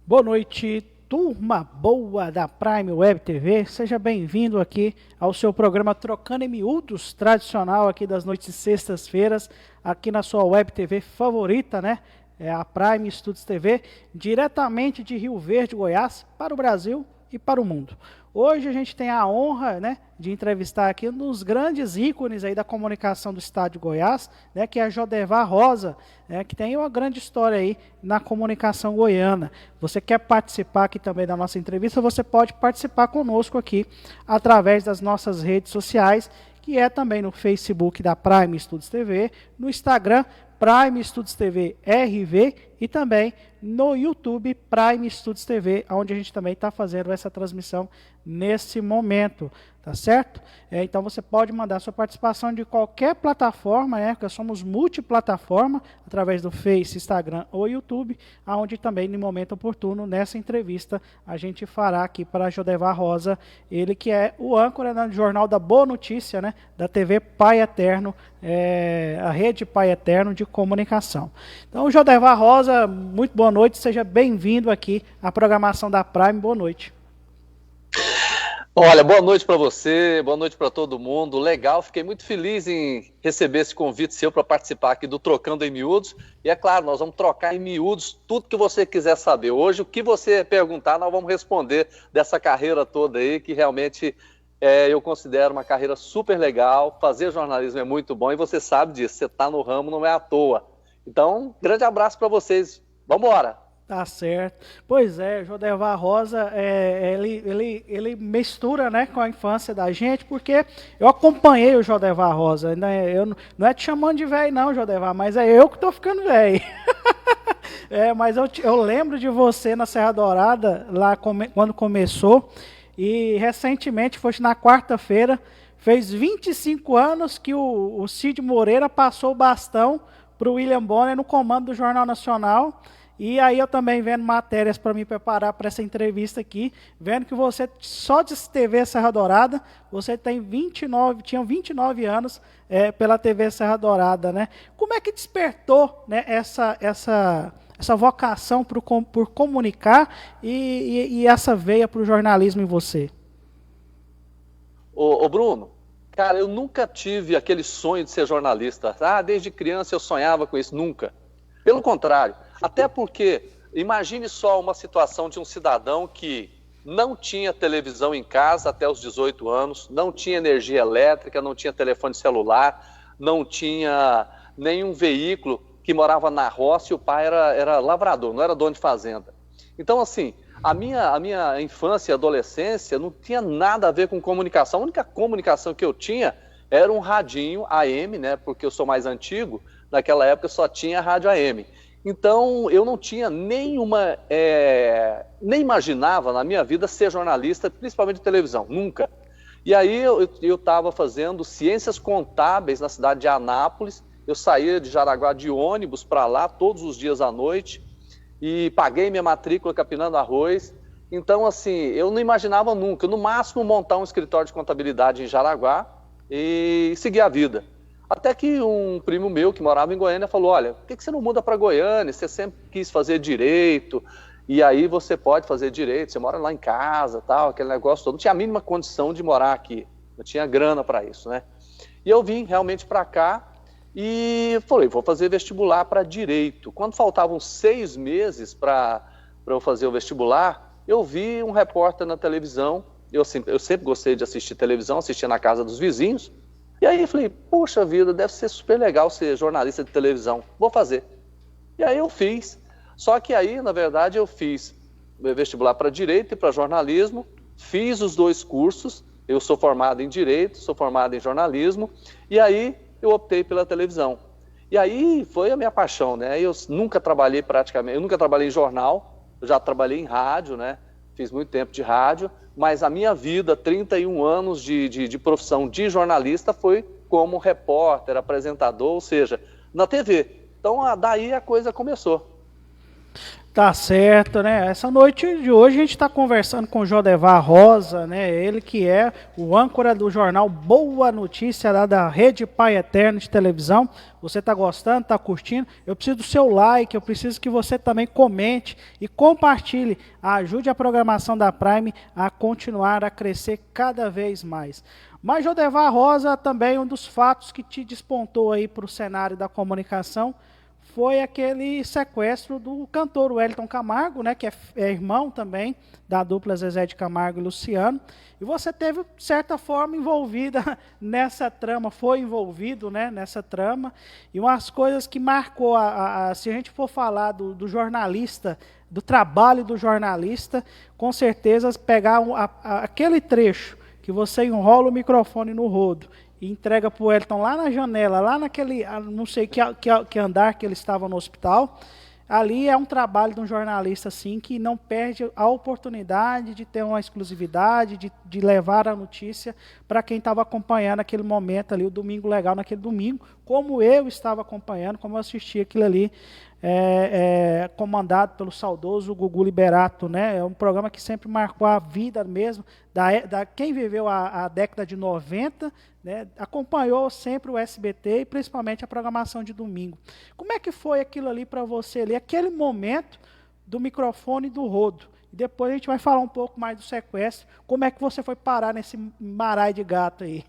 Boa noite, turma boa da Prime Web TV. Seja bem-vindo aqui ao seu programa Trocando em Miúdos, tradicional aqui das noites de sextas-feiras, aqui na sua Web TV favorita, né? É a Prime Studios TV, diretamente de Rio Verde, Goiás, para o Brasil e para o mundo. Hoje a gente tem a honra, né, de entrevistar aqui um dos grandes ícones aí da comunicação do estado de Goiás, né, que é a Jodevar Rosa, né, que tem uma grande história aí na comunicação goiana. Você quer participar aqui também da nossa entrevista, você pode participar conosco aqui através das nossas redes sociais, que é também no Facebook da Prime Studios TV, no Instagram Prime Studios TV RV e também no YouTube Prime Studios TV, onde a gente também está fazendo essa transmissão nesse momento, tá certo? Então você pode mandar sua participação de qualquer plataforma, né? Porque somos multiplataforma, através do Face, Instagram ou YouTube, onde também, no momento oportuno, nessa entrevista, a gente fará aqui para a Jodevar Rosa, ele que é o âncora no Jornal da Boa Notícia, né? Da TV Pai Eterno, a rede Pai Eterno de comunicação. Então, Jodevar Rosa, muito boa noite, seja bem-vindo aqui à programação da Prime, boa noite. Olha, boa noite para você, boa noite para todo mundo, legal, fiquei muito feliz em receber esse convite seu para participar aqui do Trocando em Miúdos, e é claro, nós vamos trocar em miúdos tudo que você quiser saber. Hoje, o que você perguntar, nós vamos responder dessa carreira toda aí, que realmente eu considero uma carreira super legal, fazer jornalismo é muito bom, e você sabe disso, você está no ramo, não é à toa. Então, grande abraço para vocês, vamos embora! Tá certo. Pois é, Jodevar Rosa, ele mistura, né, com a infância da gente, porque eu acompanhei o Jodevar Rosa, né, eu não é te chamando de velho não, Jodevar, mas é eu que tô ficando velho. Mas eu lembro de você na Serra Dourada, lá quando começou, e recentemente, foi na quarta-feira, fez 25 anos que o Cid Moreira passou o bastão para o William Bonner no comando do Jornal Nacional. E aí eu também vendo matérias para me preparar para essa entrevista aqui, vendo que você, só de TV Serra Dourada, você tinha 29 anos pela TV Serra Dourada, né? Como é que despertou, né, essa vocação por comunicar e essa veia para o jornalismo em você? Ô Bruno, cara, eu nunca tive aquele sonho de ser jornalista. Desde criança eu sonhava com isso, nunca. Pelo contrário, até porque, imagine só uma situação de um cidadão que não tinha televisão em casa até os 18 anos, não tinha energia elétrica, não tinha telefone celular, não tinha nenhum veículo, que morava na roça e o pai era lavrador, não era dono de fazenda. Então, assim, a minha infância e adolescência não tinha nada a ver com comunicação. A única comunicação que eu tinha era um radinho AM, né, porque eu sou mais antigo, naquela época só tinha rádio AM. Então, eu não tinha nem imaginava na minha vida ser jornalista, principalmente de televisão, nunca. E aí eu estava fazendo ciências contábeis na cidade de Anápolis, eu saía de Jaraguá de ônibus para lá todos os dias à noite e paguei minha matrícula capinando arroz. Então, assim, eu não imaginava nunca, no máximo montar um escritório de contabilidade em Jaraguá e seguir a vida. Até que um primo meu que morava em Goiânia falou, olha, por que você não muda para Goiânia? Você sempre quis fazer direito, e aí você pode fazer direito, você mora lá em casa, tal, aquele negócio todo. Não tinha a mínima condição de morar aqui, não tinha grana para isso, né? E eu vim realmente para cá e falei, vou fazer vestibular para direito. Quando faltavam 6 meses para eu fazer o vestibular, eu vi um repórter na televisão, eu sempre gostei de assistir televisão, assistia na casa dos vizinhos. E aí eu falei, poxa vida, deve ser super legal ser jornalista de televisão, vou fazer. E aí eu fiz, só que aí, na verdade, eu fiz vestibular para Direito e para Jornalismo, fiz os 2 cursos, eu sou formado em Direito, sou formado em Jornalismo, e aí eu optei pela televisão. E aí foi a minha paixão, né? Eu nunca trabalhei em jornal, eu já trabalhei em rádio, né? Fiz muito tempo de rádio, mas a minha vida, 31 anos de profissão de jornalista, foi como repórter, apresentador, ou seja, na TV. Então, daí a coisa começou. Tá certo, né? Essa noite de hoje a gente está conversando com o Jodevar Rosa, né? Ele que é o âncora do jornal Boa Notícia lá da Rede Pai Eterno de televisão. Você tá gostando, tá curtindo? Eu preciso do seu like, eu preciso que você também comente e compartilhe. Ajude a programação da Prime a continuar a crescer cada vez mais. Mas Jodevar Rosa também um dos fatos que te despontou aí para o cenário da comunicação foi aquele sequestro do cantor Wellington Camargo, né, que é irmão também da dupla Zezé de Camargo e Luciano. E você teve, de certa forma, envolvida nessa trama, foi envolvido, né, nessa trama. E umas coisas que marcou, se a gente for falar do jornalista, do trabalho do jornalista, com certeza pegar aquele trecho que você enrola o microfone no rodo e entrega para o Wellington lá na janela, lá naquele, não sei que andar que ele estava no hospital. Ali é um trabalho de um jornalista assim, que não perde a oportunidade de ter uma exclusividade, de levar a notícia para quem estava acompanhando aquele momento ali, o Domingo Legal naquele domingo, como eu estava acompanhando, como eu assisti aquilo ali, comandado pelo saudoso Gugu Liberato, né? É um programa que sempre marcou a vida mesmo, quem viveu a década de 90, né? Acompanhou sempre o SBT e principalmente a programação de domingo. Como é que foi aquilo ali para você ali, aquele momento do microfone e do rodo? E depois a gente vai falar um pouco mais do sequestro, como é que você foi parar nesse maré de gato aí?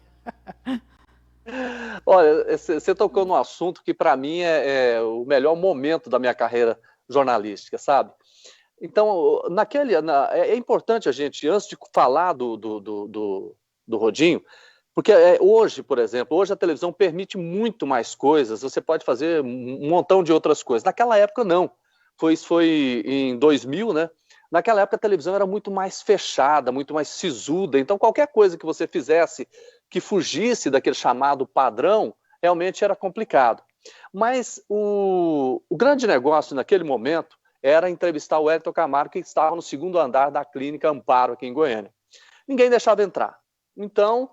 Olha, você tocou num assunto que para mim é o melhor momento da minha carreira jornalística, sabe? Então, é importante a gente, antes de falar do Rodinho, porque hoje, por exemplo, hoje a televisão permite muito mais coisas, você pode fazer um montão de outras coisas. Naquela época, não. Isso foi em 2000, né? Naquela época a televisão era muito mais fechada, muito mais sisuda, então qualquer coisa que você fizesse que fugisse daquele chamado padrão, realmente era complicado. Mas o grande negócio naquele momento era entrevistar o Wellington Camargo, que estava no segundo andar da clínica Amparo, aqui em Goiânia. Ninguém deixava entrar. Então,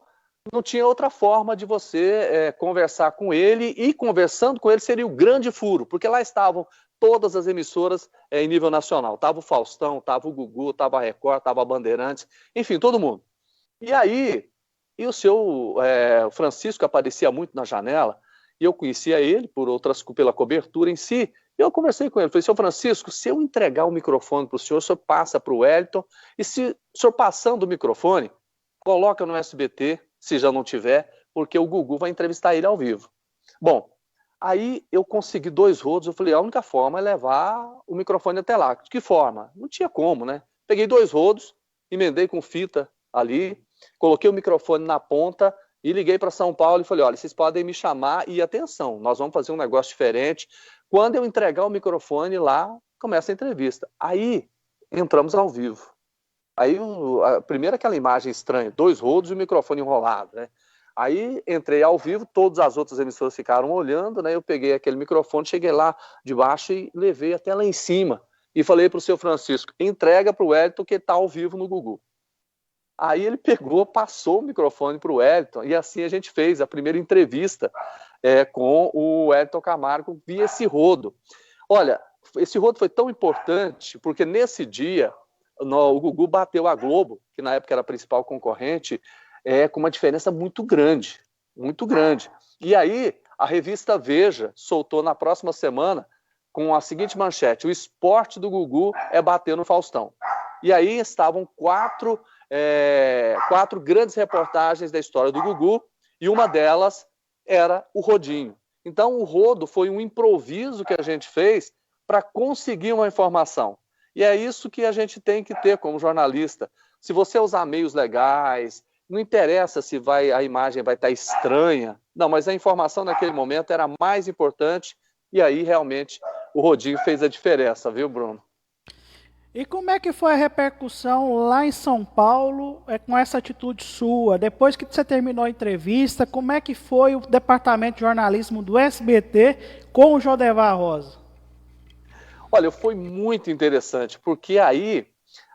não tinha outra forma de você conversar com ele, e conversando com ele seria o grande furo, porque lá estavam todas as emissoras em nível nacional. Estava o Faustão, estava o Gugu, estava a Record, estava a Bandeirantes, enfim, todo mundo. E aí, o seu Francisco aparecia muito na janela, e eu conhecia ele pela cobertura em si. E eu conversei com ele, falei, seu Francisco, se eu entregar o microfone para o senhor passa para o Wellington, e se o senhor passando o microfone, coloca no SBT, se já não tiver, porque o Gugu vai entrevistar ele ao vivo. Bom, aí eu consegui 2 rodos, eu falei, a única forma é levar o microfone até lá. De que forma? Não tinha como, né? Peguei 2 rodos, emendei com fita ali, coloquei o microfone na ponta e liguei para São Paulo e falei, olha, vocês podem me chamar e atenção, nós vamos fazer um negócio diferente. Quando eu entregar o microfone lá, começa a entrevista. Aí entramos ao vivo. Aí, primeiro aquela imagem estranha, 2 rodos e o microfone enrolado, né? Aí entrei ao vivo, todas as outras emissoras ficaram olhando, né? Eu peguei aquele microfone, cheguei lá de baixo e levei até lá em cima. E falei para o seu Francisco, entrega para o Wellington que está ao vivo no Gugu. Aí ele pegou, passou o microfone para o Wellington, e assim a gente fez a primeira entrevista com o Wellington Camargo via esse rodo. Olha, esse rodo foi tão importante, porque nesse dia o Gugu bateu a Globo, que na época era a principal concorrente, com uma diferença muito grande, muito grande. E aí a revista Veja soltou na próxima semana com a seguinte manchete, o esporte do Gugu é bater no Faustão. E aí estavam 4 grandes reportagens da história do Gugu, e uma delas era o Rodinho. Então o rodo foi um improviso que a gente fez para conseguir uma informação. E é isso que a gente tem que ter como jornalista. Se você usar meios legais, não interessa se a imagem vai estar estranha, não, mas a informação naquele momento era mais importante, e aí realmente o Rodinho fez a diferença, viu, Bruno? E como é que foi a repercussão lá em São Paulo com essa atitude sua? Depois que você terminou a entrevista, como é que foi o departamento de jornalismo do SBT com o Jodevar Rosa? Olha, foi muito interessante, porque aí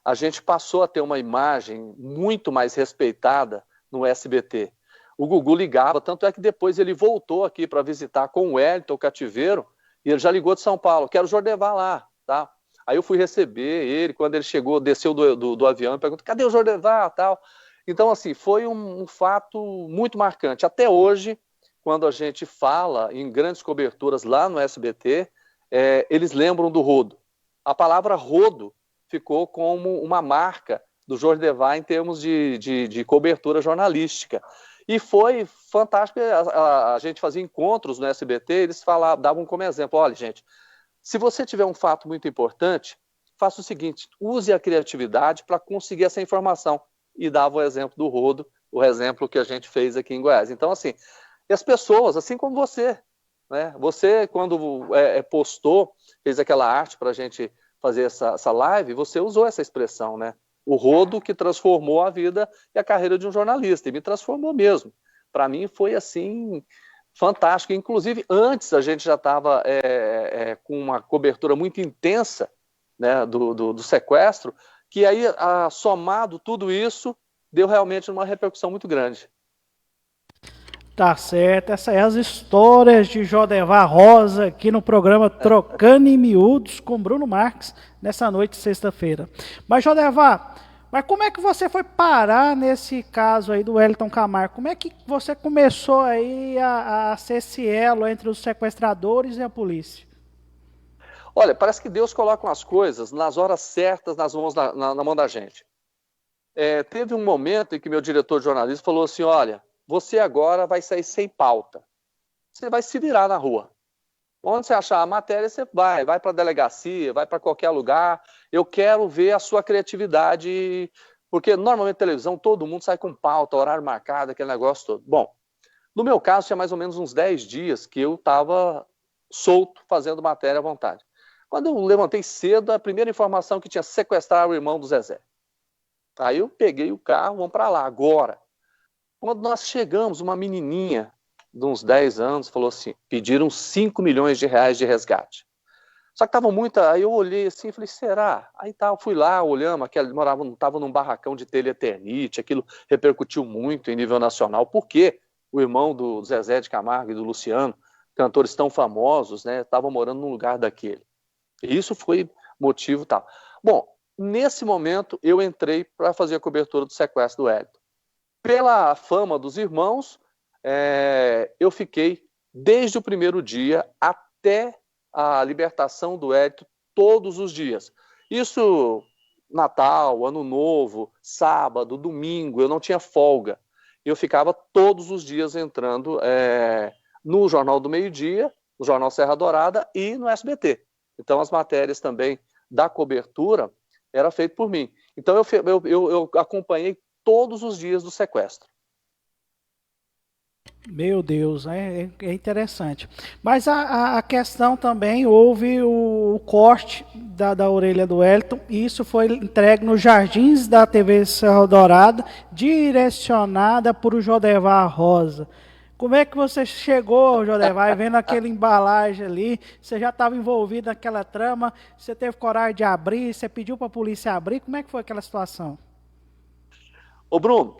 a gente passou a ter uma imagem muito mais respeitada no SBT. O Gugu ligava, tanto é que depois ele voltou aqui para visitar com o Wellington, o Cativeiro, e ele já ligou de São Paulo, quero o Jodevar lá, tá? Aí eu fui receber ele, quando ele chegou, desceu do avião, e perguntou, cadê o Jordevar, tal? Então, assim, foi um fato muito marcante. Até hoje, quando a gente fala em grandes coberturas lá no SBT, eles lembram do rodo. A palavra rodo ficou como uma marca do Jordevar em termos de cobertura jornalística. E foi fantástico, a gente fazia encontros no SBT, eles davam como exemplo, olha, gente, se você tiver um fato muito importante, faça o seguinte, use a criatividade para conseguir essa informação. E dava o exemplo do rodo, o exemplo que a gente fez aqui em Goiás. Então, assim, e as pessoas, assim como você, né? Você, quando postou, fez aquela arte para a gente fazer essa live, você usou essa expressão, né? O rodo que transformou a vida e a carreira de um jornalista, e me transformou mesmo. Para mim foi, assim, fantástico. Inclusive, antes a gente já estava com uma cobertura muito intensa, né, do sequestro, que aí, somado tudo isso, deu realmente uma repercussão muito grande. Tá certo, essas são as histórias de Jordevar Rosa aqui no programa Trocando em Miúdos com Bruno Marques, nessa noite de sexta-feira. Mas Jordevar, como é que você foi parar nesse caso aí do Wellington Camargo? Como é que você começou aí a ser esse elo entre os sequestradores e a polícia? Olha, parece que Deus coloca as coisas nas horas certas na mão da gente. Teve um momento em que meu diretor de jornalismo falou assim, olha, você agora vai sair sem pauta. Você vai se virar na rua. Onde você achar a matéria, você vai para a delegacia, vai para qualquer lugar. Eu quero ver a sua criatividade, porque normalmente televisão todo mundo sai com pauta, horário marcado, aquele negócio todo. Bom, no meu caso tinha mais ou menos uns 10 dias que eu estava solto fazendo matéria à vontade. Quando eu levantei cedo, a primeira informação que tinha sequestrado o irmão do Zezé. Aí eu peguei o carro, vamos para lá, agora. Quando nós chegamos, uma menininha de uns 10 anos falou assim, pediram 5 milhões de reais de resgate. Só que estava muito, aí eu olhei assim e falei, será? Aí tá, fui lá, olhamos, estava num barracão de Telha Eternite, aquilo repercutiu muito em nível nacional, porque o irmão do Zezé de Camargo e do Luciano, cantores tão famosos, né, estavam morando num lugar daquele. E isso foi motivo tal. Bom, nesse momento eu entrei para fazer a cobertura do sequestro do Wellington. Pela fama dos irmãos, eu fiquei desde o primeiro dia até a libertação do Wellington todos os dias. Isso, Natal, Ano Novo, sábado, domingo, eu não tinha folga. Eu ficava todos os dias entrando no Jornal do Meio-Dia, no Jornal Serra Dourada e no SBT. Então as matérias também da cobertura eram feitas por mim. Então eu acompanhei todos os dias do sequestro. Meu Deus, é interessante. Mas a questão também, houve o corte da orelha do Wellington, e isso foi entregue nos jardins da TV Serra Dourada, direcionada para o Jordevar Rosa. Como é que você chegou, Jordevar, vendo aquela embalagem ali, você já estava envolvido naquela trama, você teve coragem de abrir, você pediu para a polícia abrir, como é que foi aquela situação? Ô Bruno,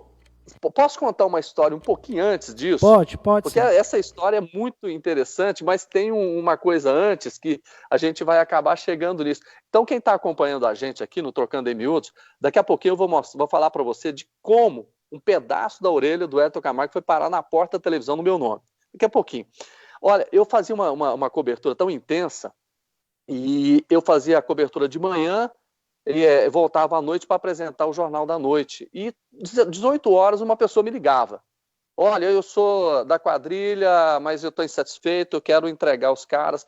posso contar uma história um pouquinho antes disso? Pode Porque sim. Essa história é muito interessante, mas tem uma coisa antes que a gente vai acabar chegando nisso. Então, quem está acompanhando a gente aqui no Trocando em Miúdos, daqui a pouquinho eu vou falar para você de como um pedaço da orelha do Wellington Camargo foi parar na porta da televisão no meu nome. Daqui a pouquinho. Olha, eu fazia uma cobertura tão intensa, e eu fazia a cobertura de manhã, e voltava à noite para apresentar o Jornal da Noite. E 18 horas uma pessoa me ligava. Olha, eu sou da quadrilha, mas eu estou insatisfeito, eu quero entregar os caras,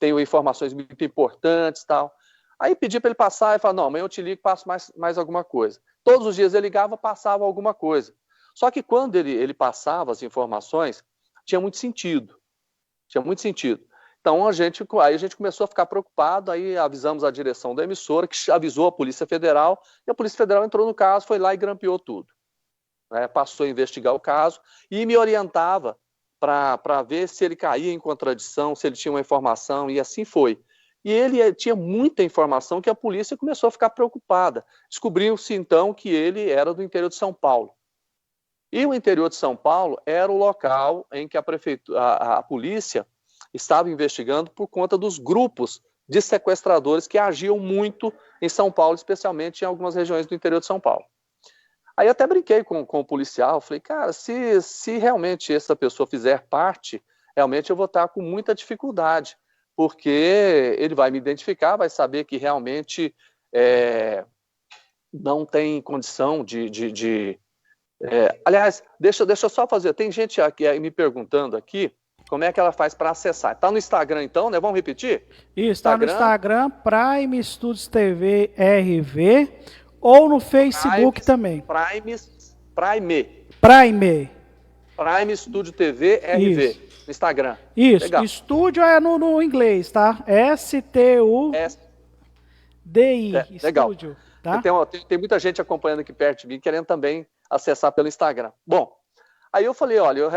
tenho informações muito importantes e tal. Aí pedi para ele passar e falava, não, amanhã eu te ligo e passo mais alguma coisa. Todos os dias ele ligava, passava alguma coisa. Só que quando ele passava as informações, tinha muito sentido. Tinha muito sentido. Então aí a gente começou a ficar preocupado, aí avisamos a direção da emissora, que avisou a Polícia Federal, e a Polícia Federal entrou no caso, foi lá e grampeou tudo. Passou a investigar o caso e me orientava para ver se ele caía em contradição, se ele tinha uma informação, e assim foi. E ele tinha muita informação que a polícia começou a ficar preocupada. Descobriu-se então que ele era do interior de São Paulo. E o interior de São Paulo era o local em que a polícia estava investigando por conta dos grupos de sequestradores que agiam muito em São Paulo, especialmente em algumas regiões do interior de São Paulo. Aí até brinquei com o policial, falei, cara, se realmente essa pessoa fizer parte, realmente eu vou estar com muita dificuldade, porque ele vai me identificar, vai saber que realmente não tem condição aliás, deixa eu só fazer, tem gente aqui me perguntando aqui, como é que ela faz para acessar? Está no Instagram então, né? Vamos repetir? Isso, está no Instagram, Prime Studios TV RV, ou no Facebook também. Prime Studio TV RV, isso. No Instagram. Isso, legal. Estúdio é no inglês, tá? S-T-U-D-I, estúdio, tá? Tem muita gente acompanhando aqui perto de mim, querendo também acessar pelo Instagram. Bom, aí eu falei, olha, eu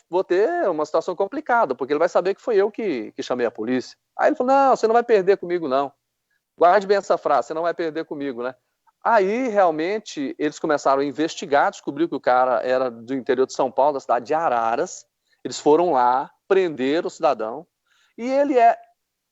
vou ter uma situação complicada, porque ele vai saber que foi eu que chamei a polícia. Aí ele falou, não, você não vai perder comigo, não. Guarde bem essa frase, você não vai perder comigo, né? Aí, realmente, eles começaram a investigar, descobriu que o cara era do interior de São Paulo, da cidade de Araras. Eles foram lá, prenderam o cidadão, e ele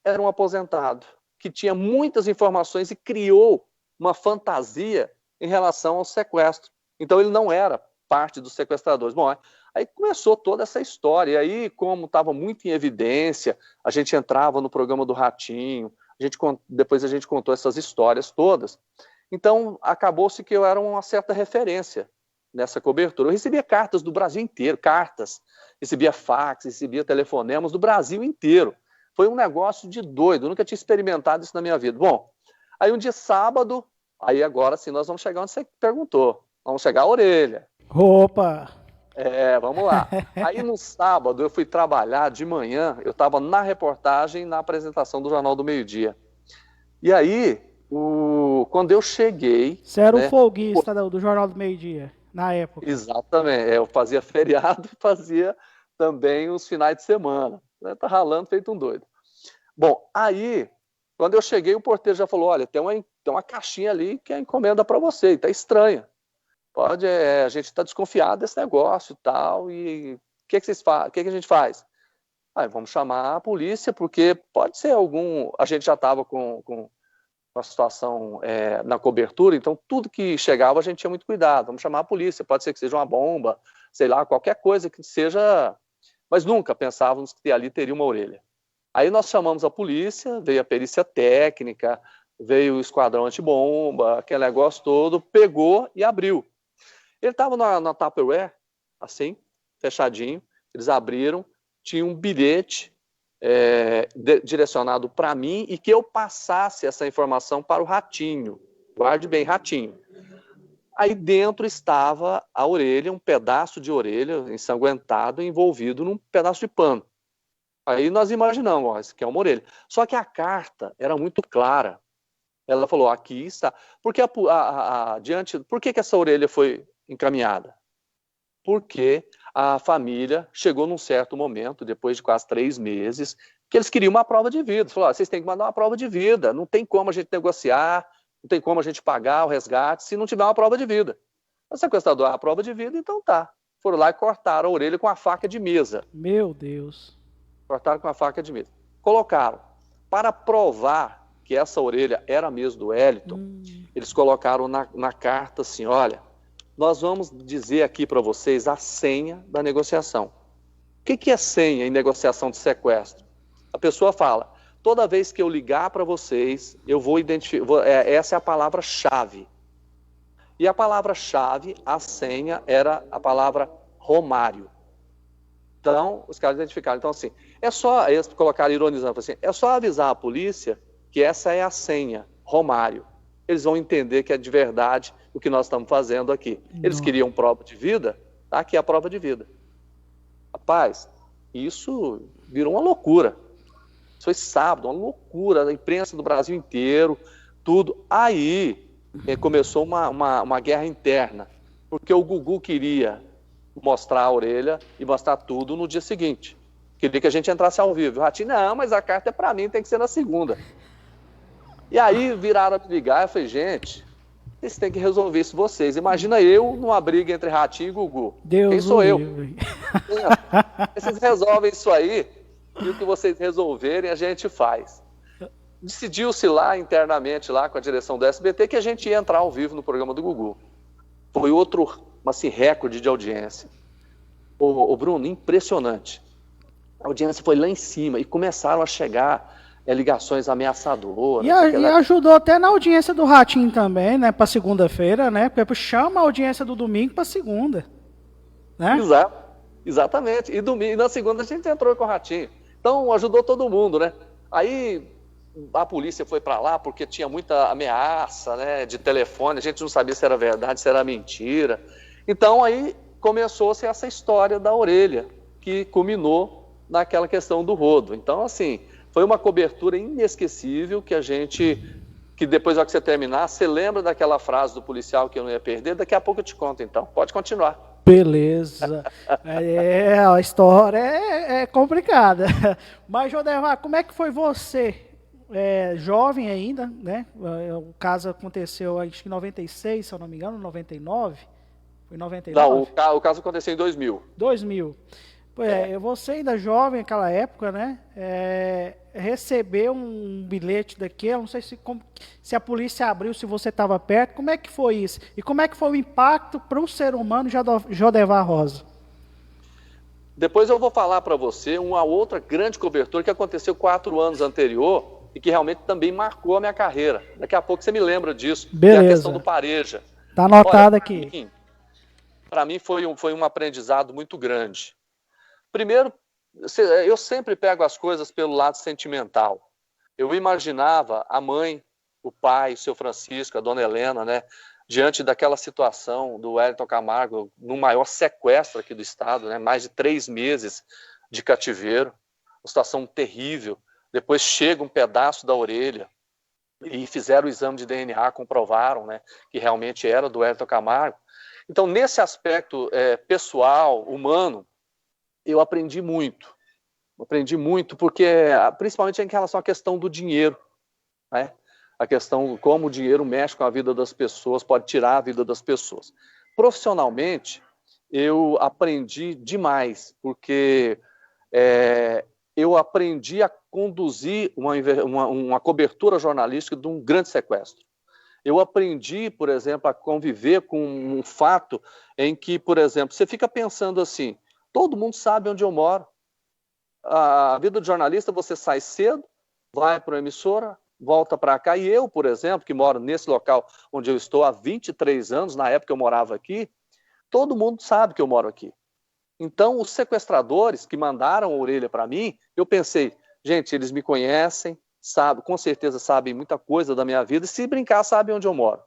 era um aposentado, que tinha muitas informações e criou uma fantasia em relação ao sequestro. Então, ele não era parte dos sequestradores. Bom, aí começou toda essa história, e aí, como estava muito em evidência, a gente entrava no programa do Ratinho, depois a gente contou essas histórias todas. Então, acabou-se que eu era uma certa referência nessa cobertura. Eu recebia cartas do Brasil inteiro, recebia fax, recebia telefonemas do Brasil inteiro. Foi um negócio de doido, eu nunca tinha experimentado isso na minha vida. Bom, aí um dia sábado, aí agora sim nós vamos chegar onde você perguntou, vamos chegar à orelha. Opa! Vamos lá. Aí no sábado eu fui trabalhar de manhã, eu estava na reportagem, na apresentação do Jornal do Meio-Dia. E aí, quando eu cheguei... Você era o folguista do Jornal do Meio-Dia, na época. Exatamente, eu fazia feriado e fazia também os finais de semana. Tá ralando feito um doido. Bom, aí, quando eu cheguei, o porteiro já falou, olha, tem uma caixinha ali que é encomenda para você, e tá estranha. A gente está desconfiado desse negócio e tal, e o que a gente faz? Vamos chamar a polícia, porque pode ser a gente já estava com a situação na cobertura, então tudo que chegava a gente tinha muito cuidado, vamos chamar a polícia, pode ser que seja uma bomba, sei lá, qualquer coisa que seja, mas nunca pensávamos que ali teria uma orelha. Aí nós chamamos a polícia, veio a perícia técnica, veio o esquadrão antibomba, aquele negócio todo, pegou e abriu. Ele estava na Tupperware, assim, fechadinho, eles abriram, tinha um bilhete direcionado para mim e que eu passasse essa informação para o Ratinho. Guarde bem, Ratinho. Aí dentro estava a orelha, um pedaço de orelha ensanguentado, envolvido num pedaço de pano. Aí nós imaginamos, isso aqui é uma orelha. Só que a carta era muito clara. Ela falou, aqui está. Porque por que essa orelha foi encaminhada? Porque a família chegou num certo momento, depois de quase 3 meses, que eles queriam uma prova de vida. Falaram, vocês têm que mandar uma prova de vida, não tem como a gente negociar, não tem como a gente pagar o resgate se não tiver uma prova de vida. O sequestrador, a prova de vida, então tá. Foram lá e cortaram a orelha com a faca de mesa. Meu Deus. Cortaram com a faca de mesa. Colocaram, para provar que essa orelha era mesmo do Wellington, eles colocaram na carta assim, olha, nós vamos dizer aqui para vocês a senha da negociação. O que é senha em negociação de sequestro? A pessoa fala, toda vez que eu ligar para vocês, eu vou identificar, essa é a palavra-chave. E a palavra-chave, a senha, era a palavra Romário. Então, os caras identificaram. Então, assim, eles colocaram ironizando, assim, é só avisar a polícia que essa é a senha, Romário. Eles vão entender que é de verdade o que nós estamos fazendo aqui. Eles queriam prova de vida, tá aqui a prova de vida. Rapaz, isso virou uma loucura. Isso foi sábado, uma loucura, a imprensa do Brasil inteiro, tudo. Aí começou uma guerra interna, porque o Gugu queria mostrar a orelha e mostrar tudo no dia seguinte. Queria que a gente entrasse ao vivo. O Ratinho, não, mas a carta é para mim, tem que ser na segunda. E aí viraram a me ligar, eu falei, gente, vocês têm que resolver isso vocês. Imagina eu numa briga entre Ratinho e Gugu. Deus, quem sou eu? Vocês resolvem isso aí, e o que vocês resolverem a gente faz. decidiu-se lá internamente, lá com a direção do SBT, que a gente ia entrar ao vivo no programa do Gugu. Foi outro, assim, recorde de audiência. O Bruno, impressionante. A audiência foi lá em cima e começaram a chegar ligações ameaçadoras. E ajudou até na audiência do Ratinho também, né, para segunda-feira, né? Porque chama a audiência do domingo para segunda, né? Exatamente. E na segunda a gente entrou com o Ratinho. Então ajudou todo mundo, né? Aí a polícia foi para lá porque tinha muita ameaça, né, de telefone. A gente não sabia se era verdade, se era mentira. Então aí começou-se essa história da orelha, que culminou naquela questão do rodo. Então, assim, foi uma cobertura inesquecível que depois, ao que você terminar, você lembra daquela frase do policial que eu não ia perder? Daqui a pouco eu te conto, então. Pode continuar. Beleza. A história é complicada. Mas, Jodevar, como é que foi você? Jovem ainda, né? O caso aconteceu, acho que em 96, se eu não me engano, 99? Foi 99? Não, o caso aconteceu em 2000. 2000. Você ainda jovem naquela época, né? Recebeu um bilhete daquele, não sei se a polícia abriu, se você estava perto, como é que foi isso? E como é que foi o impacto para o ser humano Jodevar Rosa? Depois eu vou falar para você uma outra grande cobertura que aconteceu 4 anos anterior e que realmente também marcou a minha carreira. Daqui a pouco você me lembra disso. Beleza. Que é a questão do Pareja. Tá anotado aqui. Para mim foi um aprendizado muito grande. Primeiro, eu sempre pego as coisas pelo lado sentimental. Eu imaginava a mãe, o pai, o seu Francisco, a dona Helena, né, diante daquela situação do Wellington Camargo, no maior sequestro aqui do estado, né, mais de 3 meses de cativeiro, uma situação terrível. Depois chega um pedaço da orelha e fizeram o exame de DNA, comprovaram, né, que realmente era do Wellington Camargo. Então, nesse aspecto pessoal, humano, eu aprendi muito. Porque, principalmente em relação à questão do dinheiro, né? A questão como o dinheiro mexe com a vida das pessoas, pode tirar a vida das pessoas. Profissionalmente, eu aprendi demais, porque eu aprendi a conduzir uma cobertura jornalística de um grande sequestro. Eu aprendi, por exemplo, a conviver com um fato em que, por exemplo, você fica pensando assim, todo mundo sabe onde eu moro. A vida do jornalista, você sai cedo, vai para a emissora, volta para cá. E eu, por exemplo, que moro nesse local onde eu estou há 23 anos, na época eu morava aqui, todo mundo sabe que eu moro aqui. Então, os sequestradores que mandaram a orelha para mim, eu pensei, gente, eles me conhecem, com certeza sabem muita coisa da minha vida, e se brincar, sabem onde eu moro.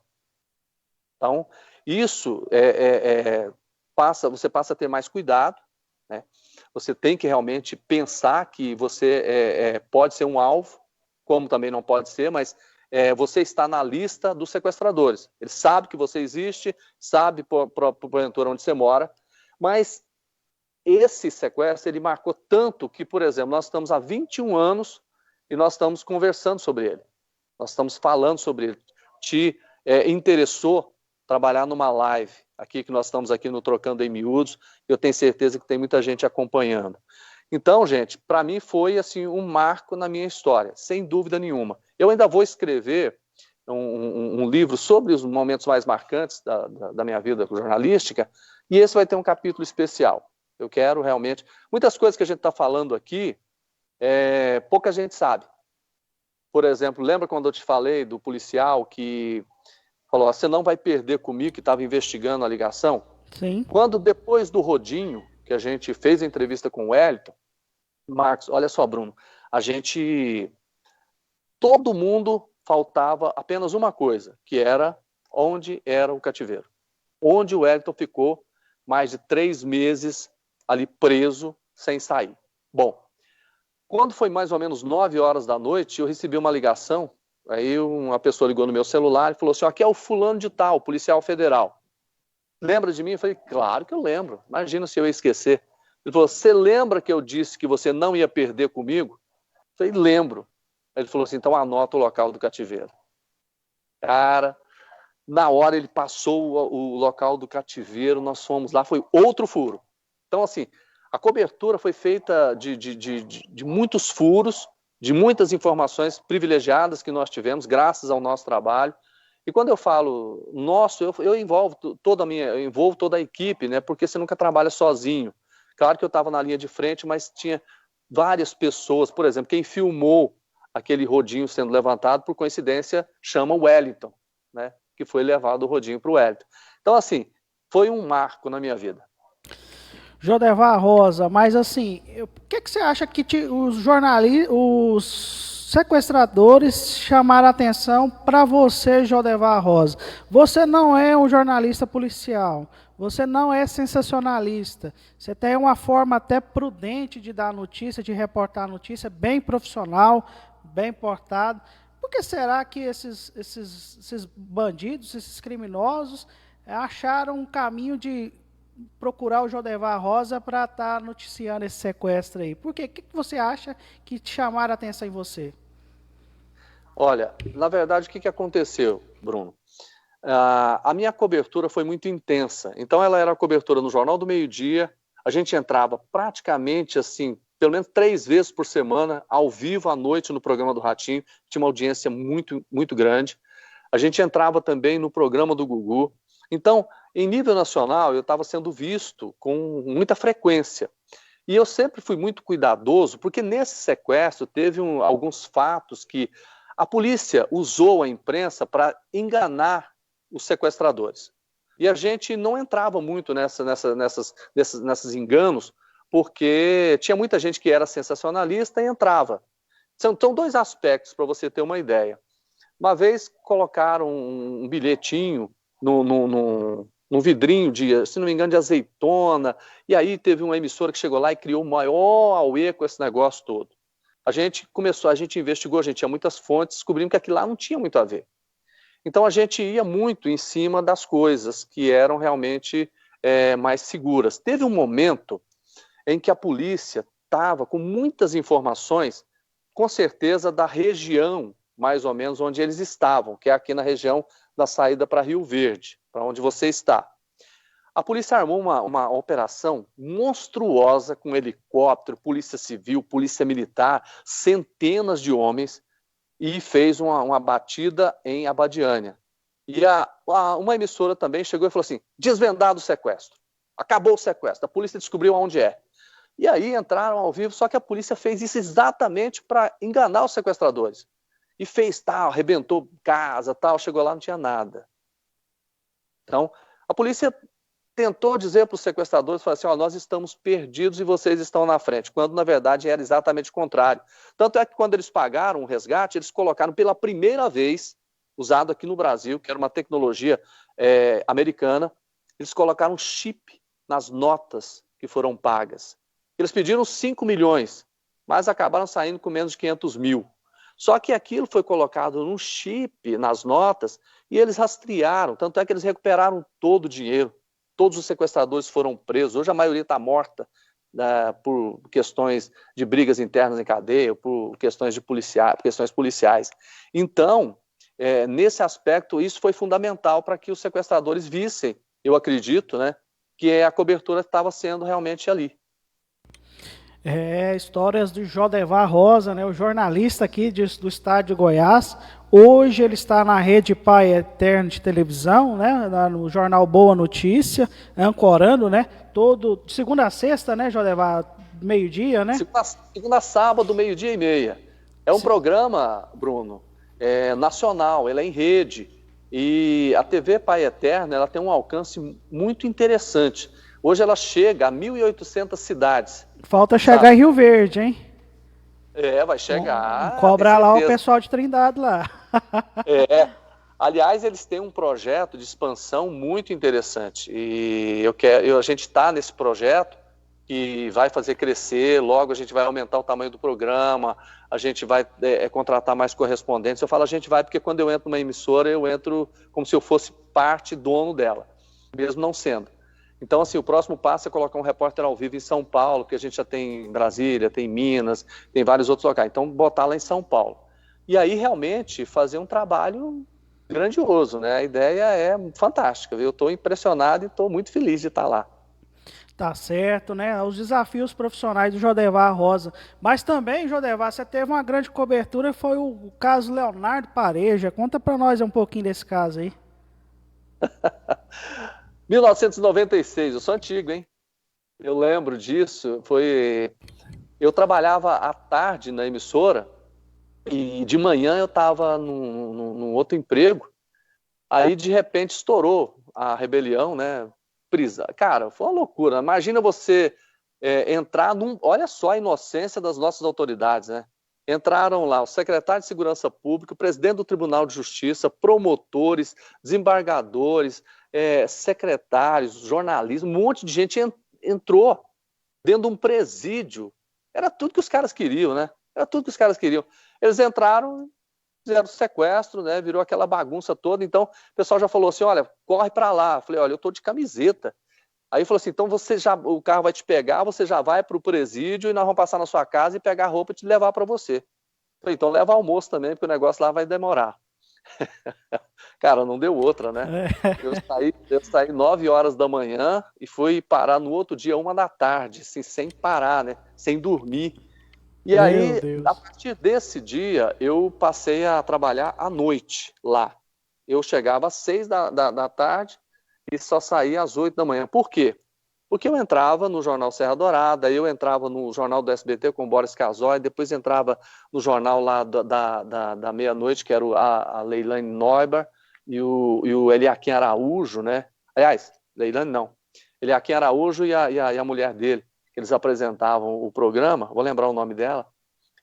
Então, isso você passa a ter mais cuidado, né? Você tem que realmente pensar que você pode ser um alvo, como também não pode ser, mas você está na lista dos sequestradores. Ele sabe que você existe, sabe, porventura, onde você mora, mas esse sequestro, ele marcou tanto que, por exemplo, nós estamos há 21 anos e nós estamos conversando sobre ele. Nós estamos falando sobre ele. Te interessou trabalhar numa live aqui, que nós estamos aqui no Trocando em Miúdos, eu tenho certeza que tem muita gente acompanhando. Então, gente, para mim foi assim um marco na minha história, sem dúvida nenhuma. Eu ainda vou escrever um livro sobre os momentos mais marcantes da minha vida jornalística, e esse vai ter um capítulo especial. Eu quero realmente... Muitas coisas que a gente está falando aqui, pouca gente sabe. Por exemplo, lembra quando eu te falei do policial que falou, você não vai perder comigo, que estava investigando a ligação? Sim. Quando depois do rodinho, que a gente fez a entrevista com o Wellington, Marcos, olha só, Bruno, todo mundo faltava apenas uma coisa, que era onde era o cativeiro. Onde o Wellington ficou mais de 3 meses ali preso, sem sair. Bom, quando foi mais ou menos 9 horas da noite, eu recebi uma ligação. Aí uma pessoa ligou no meu celular e falou assim, aqui é o fulano de tal, policial federal. Lembra de mim? Eu falei, claro que eu lembro. Imagina se eu ia esquecer. Ele falou, você lembra que eu disse que você não ia perder comigo? Eu falei, lembro. Ele falou assim, então anota o local do cativeiro. Cara, na hora ele passou o local do cativeiro, nós fomos lá, foi outro furo. Então, assim, a cobertura foi feita de muitos furos, de muitas informações privilegiadas que nós tivemos, graças ao nosso trabalho. E quando eu falo nosso, eu envolvo toda a equipe, né? Porque você nunca trabalha sozinho. Claro que eu estava na linha de frente, mas tinha várias pessoas. Por exemplo, quem filmou aquele rodinho sendo levantado, por coincidência, chama o Wellington, né? Que foi levado o rodinho para o Wellington. Então, assim, foi um marco na minha vida. Jodevar Rosa, mas assim, o que você acha que os sequestradores chamaram a atenção para você, Jodevar Rosa? Você não é um jornalista policial, você não é sensacionalista, você tem uma forma até prudente de dar notícia, de reportar a notícia, bem profissional, bem portado. Por que será que esses bandidos, esses criminosos, acharam um caminho de procurar o Jodevar Rosa para estar noticiando esse sequestro aí? Por quê? O que você acha que te chamaram a atenção em você? Olha, na verdade, o que aconteceu, Bruno? A minha cobertura foi muito intensa. Então, ela era a cobertura no Jornal do Meio-Dia. A gente entrava praticamente assim, pelo menos 3 vezes por semana, ao vivo à noite no programa do Ratinho. Tinha uma audiência muito, muito grande. A gente entrava também no programa do Gugu. Então, em nível nacional, eu estava sendo visto com muita frequência. E eu sempre fui muito cuidadoso, porque nesse sequestro teve alguns fatos que a polícia usou a imprensa para enganar os sequestradores. E a gente não entrava muito nesses enganos, porque tinha muita gente que era sensacionalista e entrava. São 2 aspectos para você ter uma ideia. Uma vez colocaram um bilhetinho num vidrinho se não me engano, de azeitona, e aí teve uma emissora que chegou lá e criou o maior auê com esse negócio todo. A gente investigou, a gente tinha muitas fontes, descobrimos que aquilo lá não tinha muito a ver. Então a gente ia muito em cima das coisas que eram realmente mais seguras. Teve um momento em que a polícia estava com muitas informações, com certeza da região, mais ou menos, onde eles estavam, que é aqui na região da saída para Rio Verde, para onde você está. A polícia armou uma operação monstruosa com helicóptero, polícia civil, polícia militar, centenas de homens, e fez uma batida em Abadiânia. E uma emissora também chegou e falou assim, desvendado o sequestro, acabou o sequestro, a polícia descobriu onde é. E aí entraram ao vivo, só que a polícia fez isso exatamente para enganar os sequestradores. E fez tal, arrebentou casa, tal, chegou lá, não tinha nada. Então, a polícia tentou dizer para os sequestradores, falou assim, nós estamos perdidos e vocês estão na frente, quando na verdade era exatamente o contrário. Tanto é que quando eles pagaram o resgate, eles colocaram pela primeira vez, usado aqui no Brasil, que era uma tecnologia americana, eles colocaram chip nas notas que foram pagas. Eles pediram 5 milhões, mas acabaram saindo com menos de 500 mil. Só que aquilo foi colocado num chip, nas notas, e eles rastrearam, tanto é que eles recuperaram todo o dinheiro. Todos os sequestradores foram presos, hoje a maioria está morta, né, por questões de brigas internas em cadeia, por questões policiais. Então, nesse aspecto, isso foi fundamental para que os sequestradores vissem, eu acredito, né, que a cobertura estava sendo realmente ali. Histórias do Jodevar Rosa, né, o jornalista aqui do estado de Goiás. Hoje ele está na Rede Pai Eterno de televisão, né, no jornal Boa Notícia, ancorando, né, de segunda a sexta, né, Jodevar, meio-dia, né? Segunda a sábado, meio-dia e meia. É um programa, Bruno, nacional, ele é em rede. E a TV Pai Eterno, ela tem um alcance muito interessante. Hoje ela chega a 1.800 cidades. Falta chegar em Rio Verde, hein? Vai chegar. Cobrar lá o pessoal de Trindade lá. Aliás, eles têm um projeto de expansão muito interessante. E a gente está nesse projeto que vai fazer crescer, logo a gente vai aumentar o tamanho do programa, a gente vai contratar mais correspondentes. Eu falo a gente vai porque quando eu entro numa emissora, eu entro como se eu fosse dono dela, mesmo não sendo. Então, assim, o próximo passo é colocar um repórter ao vivo em São Paulo, que a gente já tem em Brasília, tem em Minas, tem vários outros locais. Então, botar lá em São Paulo. E aí, realmente, fazer um trabalho grandioso, né? A ideia é fantástica, viu? Eu estou impressionado e estou muito feliz de estar lá. Tá certo, né? Os desafios profissionais do Jodevar Rosa. Mas também, Jodevar, você teve uma grande cobertura, foi o caso Leonardo Pareja. Conta pra nós um pouquinho desse caso aí. 1996, eu sou antigo, hein? Eu lembro disso. Eu trabalhava à tarde na emissora e de manhã eu estava num outro emprego. Aí, de repente, estourou a rebelião, né? Cara, foi uma loucura. Imagina você entrar num... Olha só a inocência das nossas autoridades, né? Entraram lá o secretário de Segurança Pública, o presidente do Tribunal de Justiça, promotores, desembargadores, secretários, jornalistas, um monte de gente entrou dentro de um presídio. Era tudo que os caras queriam, né? Era tudo que os caras queriam. Eles entraram, fizeram sequestro, né? Virou aquela bagunça toda. Então, o pessoal já falou assim, olha, corre para lá. Eu falei, olha, eu tô de camiseta. Aí falou assim, então o carro vai te pegar, você já vai para o presídio e nós vamos passar na sua casa e pegar a roupa e te levar para você. Eu falei, então leva almoço também, porque o negócio lá vai demorar. Cara, não deu outra, né? Eu saí 9 horas da manhã e fui parar no outro dia 1 da tarde, assim, sem parar, né? Sem dormir. E aí, a partir desse dia, eu passei a trabalhar à noite lá. Eu chegava às 6 da tarde e só saía às 8 da manhã. Por quê? Porque eu entrava no Jornal Serra Dourada, eu entrava no Jornal do SBT com o Boris Casoy, depois entrava no jornal lá da meia-noite, que era a Leilane Neuber e o Eliakim Araújo, né? Aliás, Leilane não. Eliakim Araújo e a mulher dele. Eles apresentavam o programa, vou lembrar o nome dela,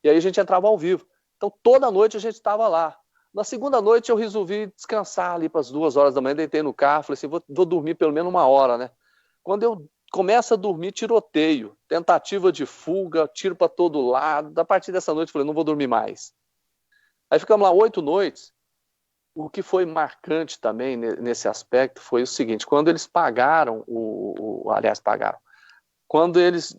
e aí a gente entrava ao vivo. Então, toda noite a gente estava lá. Na segunda noite eu resolvi descansar ali para as 2 horas da manhã, deitei no carro, falei assim, vou dormir pelo menos 1 hora, né? Quando eu começo a dormir, tiroteio, tentativa de fuga, tiro para todo lado. A partir dessa noite eu falei, não vou dormir mais. Aí ficamos lá 8 noites. O que foi marcante também nesse aspecto foi o seguinte, quando eles pagaram, aliás, pagaram, quando eles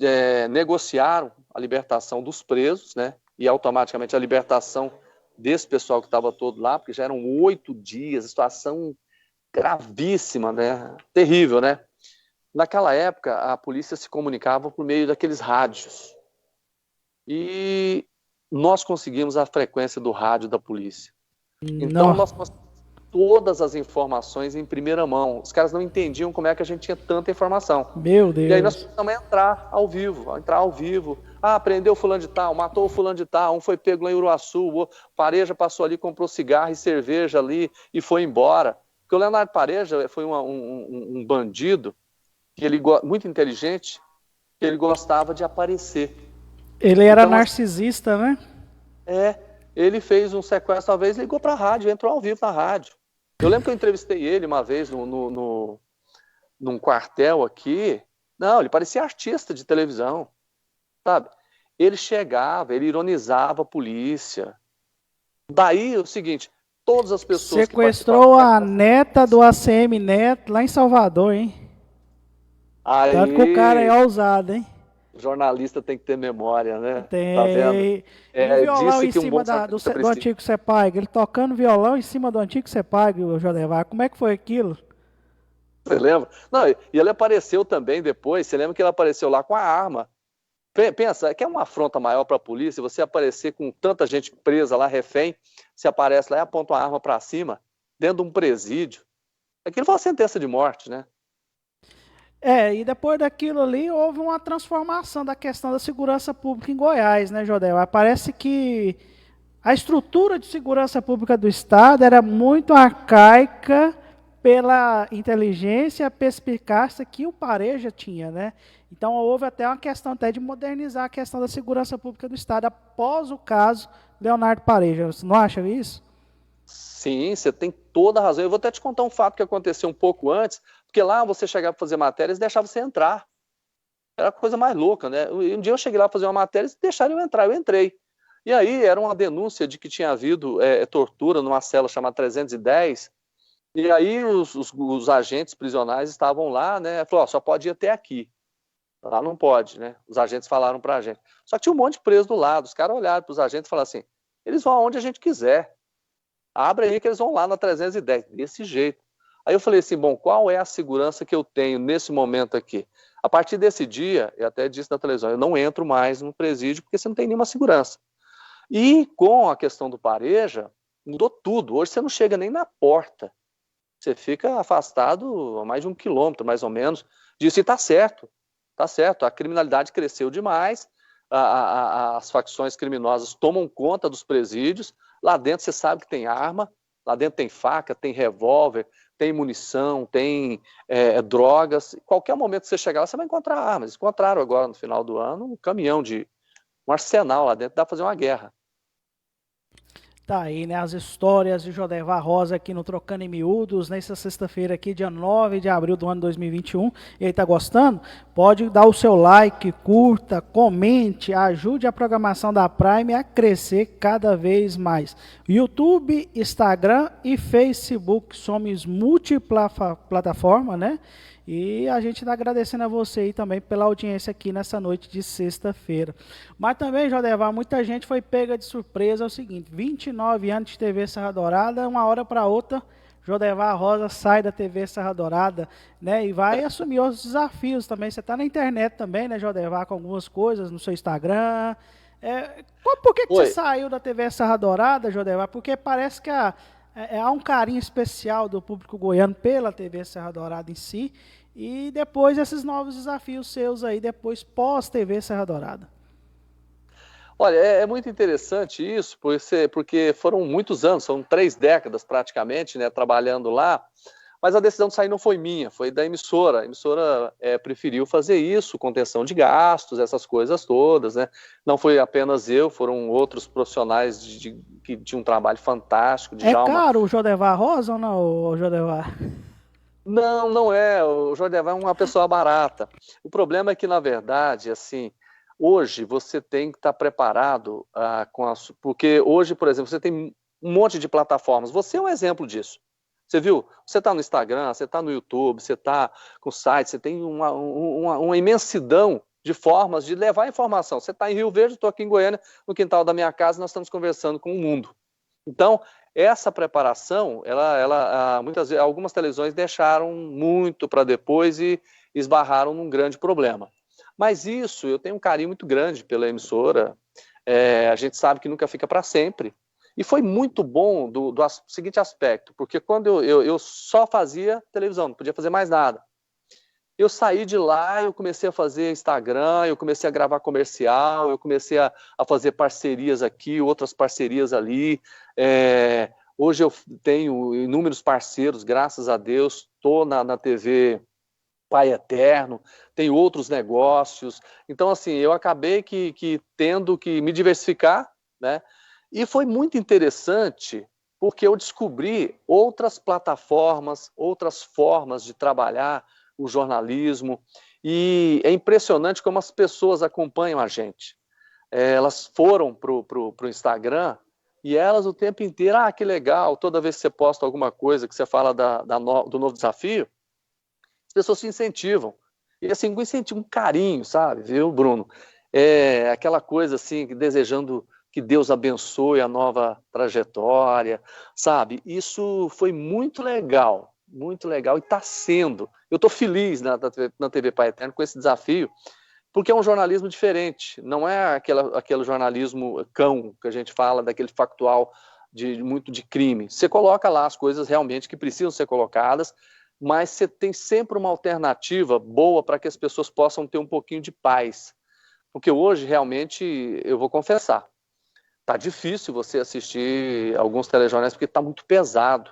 negociaram a libertação dos presos, né, e automaticamente a libertação desse pessoal que estava todo lá, porque já eram 8 dias, situação gravíssima, né, terrível, né. Naquela época, a polícia se comunicava por meio daqueles rádios. E nós conseguimos a frequência do rádio da polícia. Então, nós conseguimos todas as informações em primeira mão. Os caras não entendiam como é que a gente tinha tanta informação. Meu Deus. E aí nós começamos a entrar ao vivo. Ah, prendeu fulano de tal, matou o fulano de tal, um foi pego lá em Uruaçu, o Pareja passou ali, comprou cigarro e cerveja ali e foi embora. Porque o Leonardo Pareja foi um bandido, que ele muito inteligente, que ele gostava de aparecer. Ele era então, narcisista, né? Ele fez um sequestro uma vez, ligou para a rádio, entrou ao vivo na rádio. Eu lembro que eu entrevistei ele uma vez num quartel aqui. Não, ele parecia artista de televisão, sabe? Ele chegava, ele ironizava a polícia. Daí, o seguinte, todas as pessoas sequestrou a neta do ACM Neto lá em Salvador, hein? Aí, tanto que o cara é ousado, hein? Jornalista tem que ter memória, né? Tem. Tá vendo? E o violão em cima do antigo Cepag, ele tocando violão em cima do antigo Cepag, o Jodevar. Como é que foi aquilo? Você lembra? Não, e ele apareceu também depois, você lembra que ele apareceu lá com a arma. Pensa, que é uma afronta maior para a polícia, você aparecer com tanta gente presa lá, refém, você aparece lá e aponta uma arma para cima, dentro de um presídio. Aquilo foi uma sentença de morte, né? E depois daquilo ali houve uma transformação da questão da segurança pública em Goiás, né, Jodevar? Parece que a estrutura de segurança pública do Estado era muito arcaica pela inteligência, perspicácia que o Pareja tinha, né? Então houve até uma questão até de modernizar a questão da segurança pública do Estado após o caso Leonardo Pareja. Você não acha isso? Sim, você tem toda a razão. Eu vou até te contar um fato que aconteceu um pouco antes, porque lá você chegava para fazer matérias e deixava você entrar. Era a coisa mais louca, né? Um dia eu cheguei lá para fazer uma matéria e deixaram eu entrar, eu entrei. E aí era uma denúncia de que tinha havido tortura numa cela chamada 310, e aí os agentes prisionais estavam lá, né? Falou, só pode ir até aqui. Lá não pode, né? Os agentes falaram pra gente. Só que tinha um monte de preso do lado. Os caras olharam para os agentes e falaram assim, eles vão aonde a gente quiser. Abre aí que eles vão lá na 310. Desse jeito. Aí eu falei assim, bom, qual é a segurança que eu tenho nesse momento aqui? A partir desse dia, eu até disse na televisão, eu não entro mais no presídio porque você não tem nenhuma segurança. E com a questão do Pareja, mudou tudo. Hoje você não chega nem na porta. Você fica afastado a mais de 1 quilômetro, mais ou menos, disso. E está certo, está certo. A criminalidade cresceu demais, as facções criminosas tomam conta dos presídios. Lá dentro você sabe que tem arma, lá dentro tem faca, tem revólver, tem munição, tem drogas. Qualquer momento que você chegar lá, você vai encontrar armas. Encontraram agora, no final do ano, um caminhão um arsenal lá dentro, dá para fazer uma guerra. Tá aí, né, as histórias de Jodevar Rosa aqui no Trocando em Miúdos, nessa sexta-feira aqui, dia 9 de abril do ano 2021. E aí, tá gostando? Pode dar o seu like, curta, comente, ajude a programação da Prime a crescer cada vez mais. YouTube, Instagram e Facebook, somos multiplataforma, né? E a gente está agradecendo a você aí também pela audiência aqui nessa noite de sexta-feira. Mas também, Jodevar, muita gente foi pega de surpresa. É o seguinte, 29 anos de TV Serra Dourada, uma hora para outra, Jodevar Rosa sai da TV Serra Dourada, né? E vai assumir outros desafios também. Você está na internet também, né, Jodevar, com algumas coisas no seu Instagram. Por que você saiu da TV Serra Dourada, Jodevar? Porque parece que há um carinho especial do público goiano pela TV Serra Dourada em si, e depois esses novos desafios seus aí, depois pós-TV Serra Dourada. Olha, é muito interessante isso, porque foram muitos anos, são 3 décadas praticamente, né, trabalhando lá, mas a decisão de sair não foi minha, foi da emissora. A emissora preferiu fazer isso, contenção de gastos, essas coisas todas, né? Não foi apenas eu, foram outros profissionais que tinham um trabalho fantástico. Caro o Jodevar Rosa ou não, Jodevar? Não, não é. O Jodevar é uma pessoa barata. O problema é que, na verdade, assim, hoje você tem que estar preparado porque hoje, por exemplo, você tem um monte de plataformas. Você é um exemplo disso. Você viu? Você está no Instagram, você está no YouTube, você está com o site, você tem uma imensidão de formas de levar informação. Você está em Rio Verde, estou aqui em Goiânia, no quintal da minha casa, nós estamos conversando com o mundo. Então, essa preparação, muitas vezes, algumas televisões deixaram muito para depois e esbarraram num grande problema. Mas isso, eu tenho um carinho muito grande pela emissora, a gente sabe que nunca fica para sempre. E foi muito bom do seguinte aspecto, porque quando eu só fazia televisão, não podia fazer mais nada. Eu saí de lá, eu comecei a fazer Instagram, eu comecei a gravar comercial, eu comecei a fazer parcerias aqui, outras parcerias ali. Hoje eu tenho inúmeros parceiros, graças a Deus, estou na TV Pai Eterno, tenho outros negócios. Então, assim, eu acabei que tendo que me diversificar, né? E foi muito interessante porque eu descobri outras plataformas, outras formas de trabalhar o jornalismo, e é impressionante como as pessoas acompanham a gente. Elas foram pro Instagram e elas o tempo inteiro, que legal, toda vez que você posta alguma coisa, que você fala do novo desafio, as pessoas se incentivam. E assim, um carinho, sabe, viu, Bruno? Aquela coisa assim, desejando que Deus abençoe a nova trajetória, sabe? Isso foi muito legal e está sendo. Eu estou feliz na TV Pai Eterno com esse desafio, porque é um jornalismo diferente, não é aquele jornalismo cão que a gente fala, daquele factual muito de crime. Você coloca lá as coisas realmente que precisam ser colocadas, mas você tem sempre uma alternativa boa para que as pessoas possam ter um pouquinho de paz. Porque hoje, realmente, eu vou confessar, tá difícil você assistir alguns telejornais porque está muito pesado.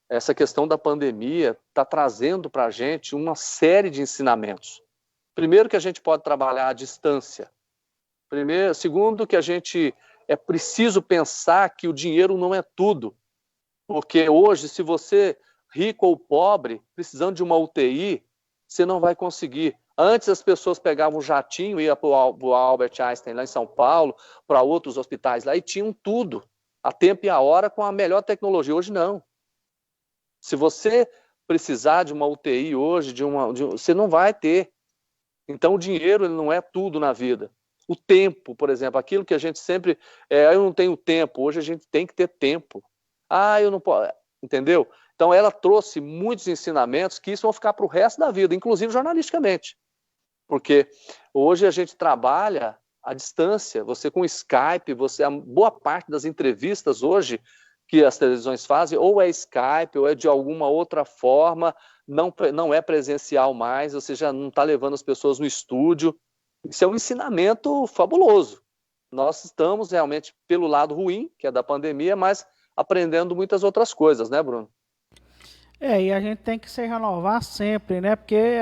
Essa questão da pandemia está trazendo para a gente uma série de ensinamentos. Primeiro, que a gente pode trabalhar à distância. Segundo, que é preciso pensar que o dinheiro não é tudo. Porque hoje, se você, rico ou pobre, precisando de uma UTI, você não vai conseguir. Antes as pessoas pegavam um jatinho, iam para o Albert Einstein lá em São Paulo, para outros hospitais lá, e tinham tudo, a tempo e a hora, com a melhor tecnologia. Hoje não. Se você precisar de uma UTI hoje, você não vai ter. Então o dinheiro ele não é tudo na vida. O tempo, por exemplo, aquilo que a gente sempre... eu não tenho tempo, hoje a gente tem que ter tempo. Eu não posso... Entendeu? Então ela trouxe muitos ensinamentos que isso vão ficar para o resto da vida, inclusive jornalisticamente. Porque hoje a gente trabalha à distância, você com Skype, a boa parte das entrevistas hoje que as televisões fazem, ou é Skype, ou é de alguma outra forma, não é presencial mais, você já não está levando as pessoas no estúdio. Isso é um ensinamento fabuloso. Nós estamos realmente pelo lado ruim, que é da pandemia, mas aprendendo muitas outras coisas, né, Bruno? E a gente tem que se renovar sempre, né? Porque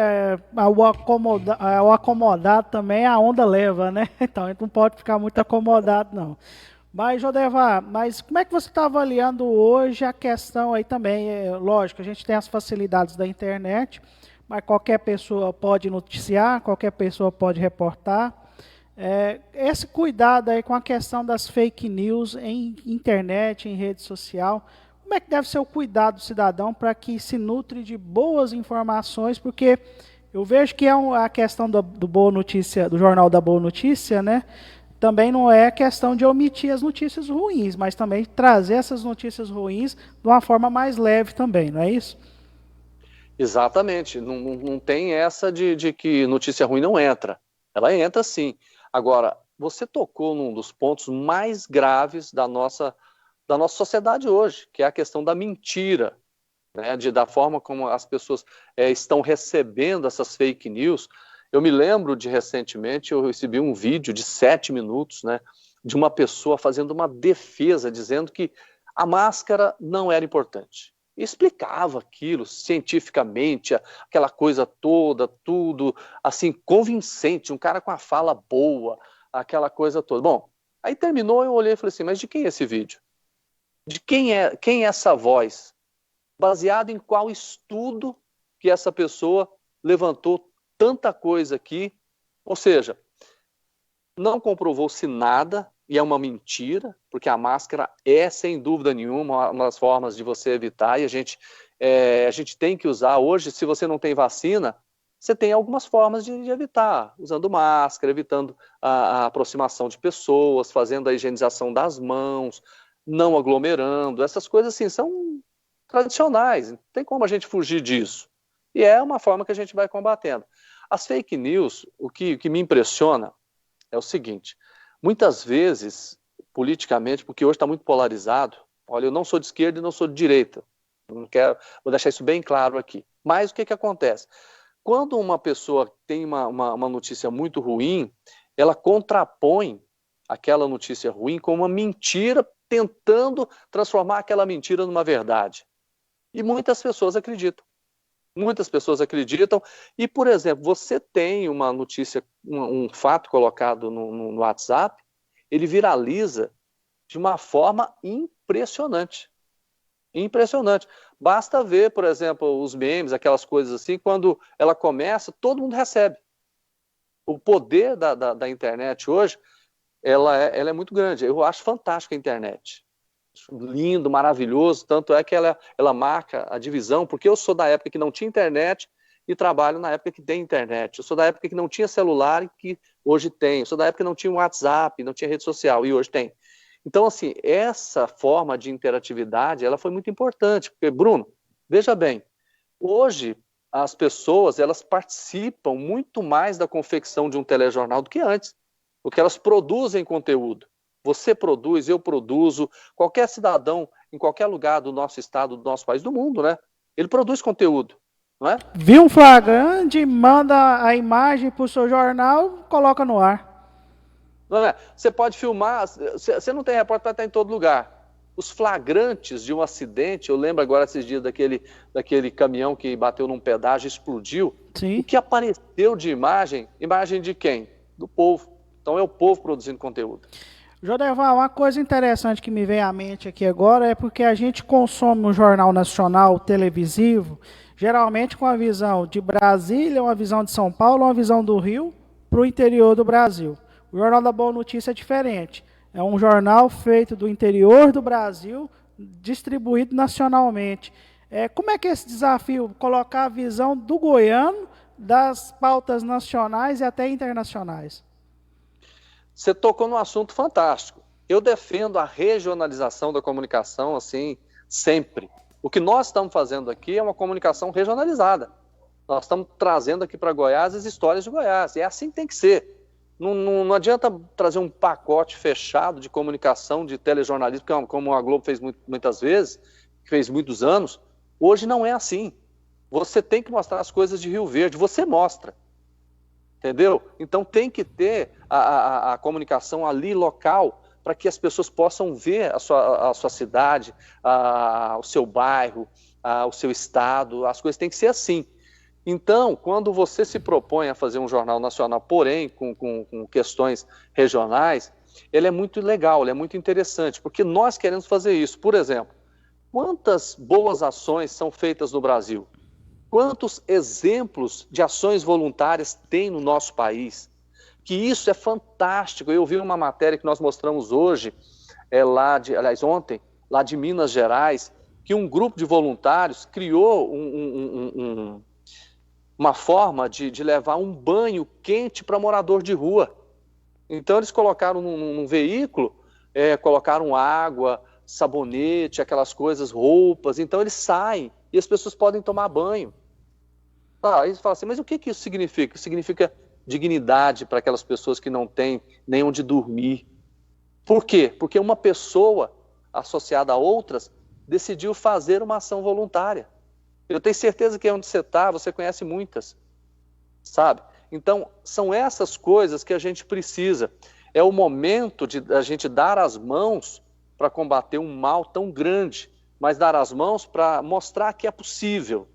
o acomodado também a onda leva, né? Então a gente não pode ficar muito acomodado, não. Mas, Jodevar, como é que você está avaliando hoje a questão aí também? Lógico, a gente tem as facilidades da internet, mas qualquer pessoa pode noticiar, qualquer pessoa pode reportar. Esse cuidado aí com a questão das fake news em internet, em rede social, como é que deve ser o cuidado do cidadão para que se nutre de boas informações? Porque eu vejo que a questão do Boa Notícia, do Jornal da Boa Notícia, né? Também não é questão de omitir as notícias ruins, mas também trazer essas notícias ruins de uma forma mais leve também, não é isso? Exatamente. Não tem essa de que notícia ruim não entra. Ela entra sim. Agora, você tocou num dos pontos mais graves da nossa sociedade hoje, que é a questão da mentira, né? Da forma como as pessoas estão recebendo essas fake news. Eu me lembro recentemente, eu recebi um vídeo de 7 minutos, né, de uma pessoa fazendo uma defesa, dizendo que a máscara não era importante. E explicava aquilo cientificamente, aquela coisa toda, tudo assim, convincente, um cara com a fala boa, aquela coisa toda. Bom, aí terminou, eu olhei e falei assim, mas de quem é esse vídeo? De quem é essa voz? Baseado em qual estudo que essa pessoa levantou tanta coisa aqui? Ou seja, não comprovou-se nada e é uma mentira, porque a máscara é, sem dúvida nenhuma, uma das formas de você evitar, e a gente tem que usar. Hoje, se você não tem vacina, você tem algumas formas de evitar, usando máscara, evitando a aproximação de pessoas, fazendo a higienização das mãos, não aglomerando. Essas coisas assim são tradicionais, não tem como a gente fugir disso. E é uma forma que a gente vai combatendo. As fake news, o que me impressiona é o seguinte: muitas vezes, politicamente, porque hoje está muito polarizado, olha, eu não sou de esquerda e não sou de direita, vou deixar isso bem claro aqui. Mas o que acontece? Quando uma pessoa tem uma notícia muito ruim, ela contrapõe aquela notícia ruim com uma mentira, tentando transformar aquela mentira numa verdade. E muitas pessoas acreditam. Muitas pessoas acreditam. E, por exemplo, você tem uma notícia, um fato colocado no WhatsApp, ele viraliza de uma forma impressionante. Impressionante. Basta ver, por exemplo, os memes, aquelas coisas assim, quando ela começa, todo mundo recebe. O poder da internet hoje, ela é muito grande. Eu acho fantástica a internet. Lindo, maravilhoso, tanto é que ela marca a divisão, porque eu sou da época que não tinha internet e trabalho na época que tem internet. Eu sou da época que não tinha celular e que hoje tem. Eu sou da época que não tinha WhatsApp, não tinha rede social e hoje tem. Então, assim, essa forma de interatividade, ela foi muito importante, porque, Bruno, veja bem, hoje as pessoas, elas participam muito mais da confecção de um telejornal do que antes, porque elas produzem conteúdo. Você produz, eu produzo, qualquer cidadão, em qualquer lugar do nosso estado, do nosso país, do mundo, né? Ele produz conteúdo, não é? Viu um flagrante, manda a imagem para o seu jornal, coloca no ar. Não é? Você pode filmar, você não tem repórter para estar em todo lugar. Os flagrantes de um acidente, eu lembro agora esses dias daquele caminhão que bateu num pedágio e explodiu. Sim. O que apareceu de imagem de quem? Do povo. Então é o povo produzindo conteúdo. Jodevar, uma coisa interessante que me vem à mente aqui agora é porque a gente consome um jornal nacional televisivo, geralmente com a visão de Brasília, uma visão de São Paulo, uma visão do Rio, para o interior do Brasil. O Jornal da Boa Notícia é diferente. É um jornal feito do interior do Brasil, distribuído nacionalmente. Como é que é esse desafio, colocar a visão do goiano, das pautas nacionais e até internacionais? Você tocou num assunto fantástico. Eu defendo a regionalização da comunicação, assim, sempre. O que nós estamos fazendo aqui é uma comunicação regionalizada. Nós estamos trazendo aqui para Goiás as histórias de Goiás. E é assim que tem que ser. Não adianta trazer um pacote fechado de comunicação, de telejornalismo, como a Globo fez muitas vezes, fez muitos anos. Hoje não é assim. Você tem que mostrar as coisas de Rio Verde. Você mostra. Entendeu? Então tem que ter a comunicação ali local para que as pessoas possam ver a sua cidade, o seu bairro, o seu estado. As coisas têm que ser assim. Então, quando você se propõe a fazer um jornal nacional, porém com questões regionais, ele é muito legal, ele é muito interessante, porque nós queremos fazer isso. Por exemplo, quantas boas ações são feitas no Brasil? Quantos exemplos de ações voluntárias tem no nosso país? Que isso é fantástico. Eu vi uma matéria que nós mostramos hoje, ontem, lá de Minas Gerais, que um grupo de voluntários criou uma forma de levar um banho quente para morador de rua. Então eles colocaram num veículo, colocaram água, sabonete, aquelas coisas, roupas. Então eles saem e as pessoas podem tomar banho. Aí você fala assim, mas o que isso significa? Significa dignidade para aquelas pessoas que não têm nem onde dormir. Por quê? Porque uma pessoa associada a outras decidiu fazer uma ação voluntária. Eu tenho certeza que onde você está, você conhece muitas, sabe? Então, são essas coisas que a gente precisa. É o momento de a gente dar as mãos para combater um mal tão grande, mas dar as mãos para mostrar que é possível,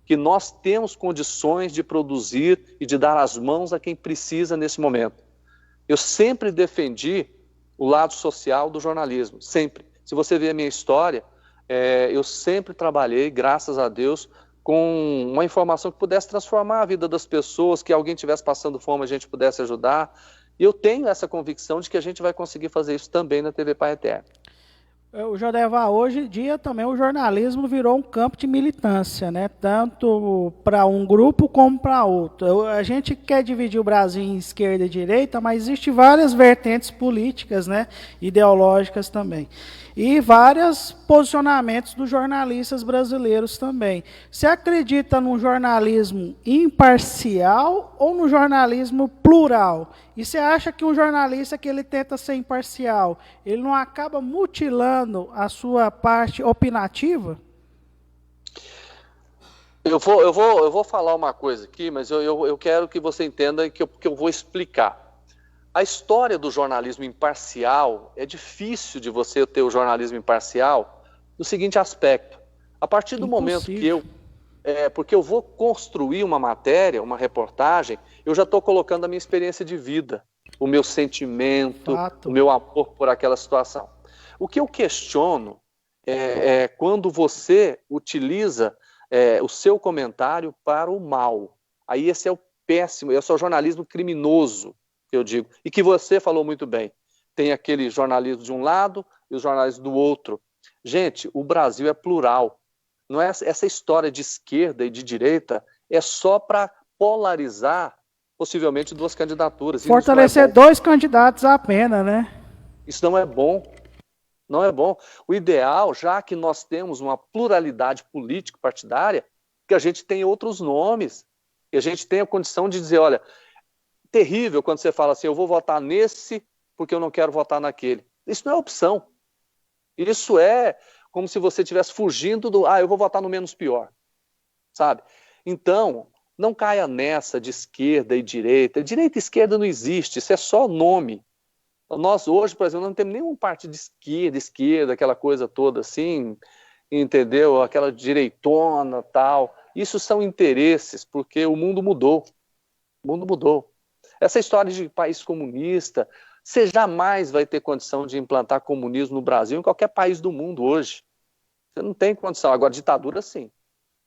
que nós temos condições de produzir e de dar as mãos a quem precisa nesse momento. Eu sempre defendi o lado social do jornalismo, sempre. Se você ver a minha história, eu sempre trabalhei, graças a Deus, com uma informação que pudesse transformar a vida das pessoas, que alguém estivesse passando fome, a gente pudesse ajudar. E eu tenho essa convicção de que a gente vai conseguir fazer isso também na TV Pai Eterno. O Jodevar, hoje em dia também o jornalismo virou um campo de militância, né? Tanto para um grupo como para outro. A gente quer dividir o Brasil em esquerda e direita, mas existem várias vertentes políticas, né? Ideológicas também. E vários posicionamentos dos jornalistas brasileiros também. Você acredita num jornalismo imparcial ou no jornalismo plural? E você acha que um jornalista que ele tenta ser imparcial, ele não acaba mutilando a sua parte opinativa? Eu vou falar uma coisa aqui, mas eu quero que você entenda que eu vou explicar. A história do jornalismo imparcial, é difícil de você ter o jornalismo imparcial no seguinte aspecto. A partir do momento que porque eu vou construir uma matéria, uma reportagem, eu já estou colocando a minha experiência de vida, o meu sentimento, o meu amor por aquela situação. O que eu questiono é quando você utiliza o seu comentário para o mal. Aí esse é o péssimo, esse é o jornalismo criminoso, que eu digo. E que você falou muito bem. Tem aquele jornalismo de um lado e os jornalistas do outro. Gente, o Brasil é plural. Não é essa história de esquerda e de direita é só para polarizar, possivelmente, duas candidaturas. Fortalecer dois candidatos apenas, né? Isso não é bom. Não é bom. O ideal, já que nós temos uma pluralidade político-partidária, que a gente tenha outros nomes, que a gente tenha a condição de dizer, olha, terrível quando você fala assim, eu vou votar nesse porque eu não quero votar naquele. Isso não é opção. Isso é como se você estivesse fugindo eu vou votar no menos pior, sabe? Então, não caia nessa de esquerda e direita. Direita e esquerda não existe, isso é só nome. Nós hoje, por exemplo, não temos nenhum partido de esquerda, aquela coisa toda assim, entendeu? Aquela direitona, tal. Isso são interesses, porque o mundo mudou. O mundo mudou. Essa história de país comunista, você jamais vai ter condição de implantar comunismo no Brasil, em qualquer país do mundo hoje. Você não tem condição. Agora, ditadura, sim.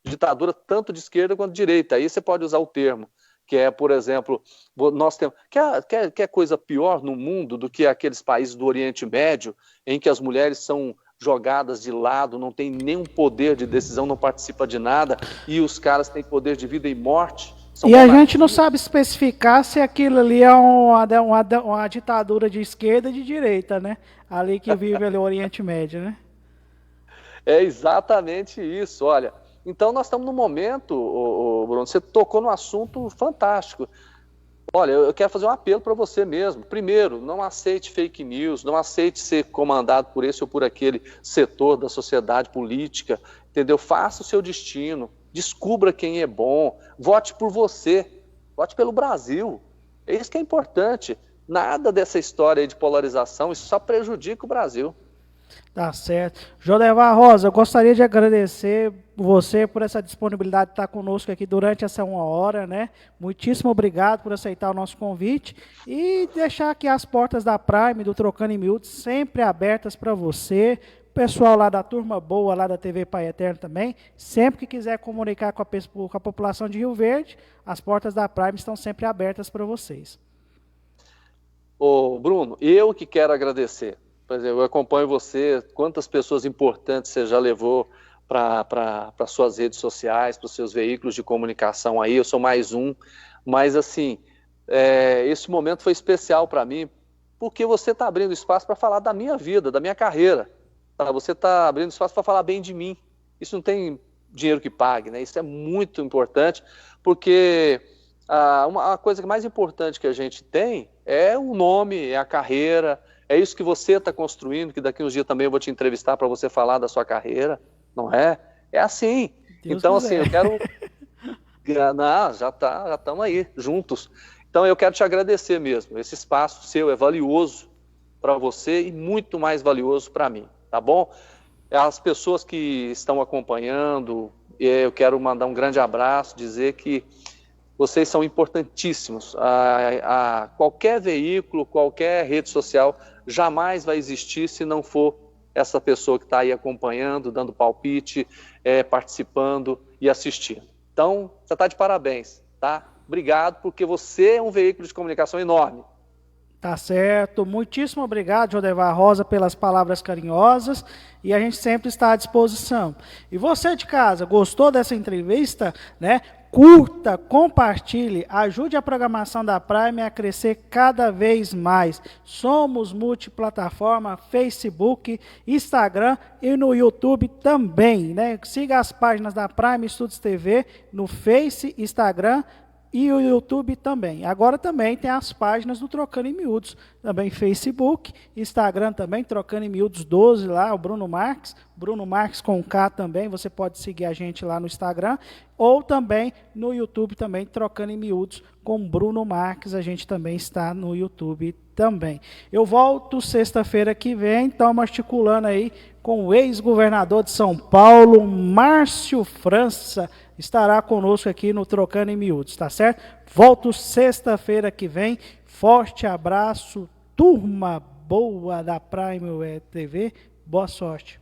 Ditadura tanto de esquerda quanto de direita. Aí você pode usar o termo, que é, por exemplo, nós temos... Quer coisa pior no mundo do que aqueles países do Oriente Médio, em que as mulheres são jogadas de lado, não tem nenhum poder de decisão, não participa de nada, e os caras têm poder de vida e morte? E a gente não sabe especificar se aquilo ali é uma ditadura de esquerda ou de direita, né? Ali que vive ali o Oriente Médio, né? É exatamente isso, olha. Então nós estamos num momento, Bruno, você tocou num assunto fantástico. Olha, eu quero fazer um apelo para você mesmo. Primeiro, não aceite fake news, não aceite ser comandado por esse ou por aquele setor da sociedade política, entendeu? Faça o seu destino, descubra quem é bom, vote por você, vote pelo Brasil. É isso que é importante. Nada dessa história aí de polarização, isso só prejudica o Brasil. Tá certo. Jodevar Rosa, eu gostaria de agradecer você por essa disponibilidade de estar conosco aqui durante essa 1 hora, né? Muitíssimo obrigado por aceitar o nosso convite e deixar aqui as portas da Prime, do Trocando em Miúdos, sempre abertas para você. Pessoal lá da Turma Boa, lá da TV Pai Eterno também, sempre que quiser comunicar com a população de Rio Verde, as portas da Prime estão sempre abertas para vocês. Ô, Bruno, eu que quero agradecer. Por exemplo, eu acompanho você, quantas pessoas importantes você já levou para suas redes sociais, para os seus veículos de comunicação aí, eu sou mais um, mas assim, esse momento foi especial para mim, porque você está abrindo espaço para falar da minha vida, da minha carreira, tá? Você está abrindo espaço para falar bem de mim, isso não tem dinheiro que pague, né? Isso é muito importante, porque a coisa mais importante que a gente tem é o nome, é a carreira, é isso que você está construindo, que daqui uns dias também eu vou te entrevistar para você falar da sua carreira, não é? É assim. Deus então, quiser. assim, eu quero... Não, já estamos aí, juntos. Então, eu quero te agradecer mesmo. Esse espaço seu é valioso para você e muito mais valioso para mim, tá bom? As pessoas que estão acompanhando, eu quero mandar um grande abraço, dizer que vocês são importantíssimos. Qualquer veículo, qualquer rede social jamais vai existir se não for essa pessoa que está aí acompanhando, dando palpite, participando e assistindo. Então, você está de parabéns, tá? Obrigado, porque você é um veículo de comunicação enorme. Tá certo. Muitíssimo obrigado, Jodevar Rosa, pelas palavras carinhosas e a gente sempre está à disposição. E você de casa, gostou dessa entrevista, né? Curta, compartilhe, ajude a programação da Prime a crescer cada vez mais. Somos multiplataforma, Facebook, Instagram e no YouTube também, né? Siga as páginas da Prime Estudos TV no Face, Instagram e o YouTube também. Agora também tem as páginas do Trocando em Miúdos, também Facebook, Instagram também, Trocando em Miúdos 12 lá, o Bruno Marques com K também, você pode seguir a gente lá no Instagram, ou também no YouTube também, Trocando em Miúdos com Bruno Marques, a gente também está no YouTube também. Eu volto sexta-feira que vem, estamos articulando aí com o ex-governador de São Paulo, Márcio França, estará conosco aqui no Trocando em Miúdos, tá certo? Volto sexta-feira que vem. Forte abraço, turma boa da Prime TV. Boa sorte.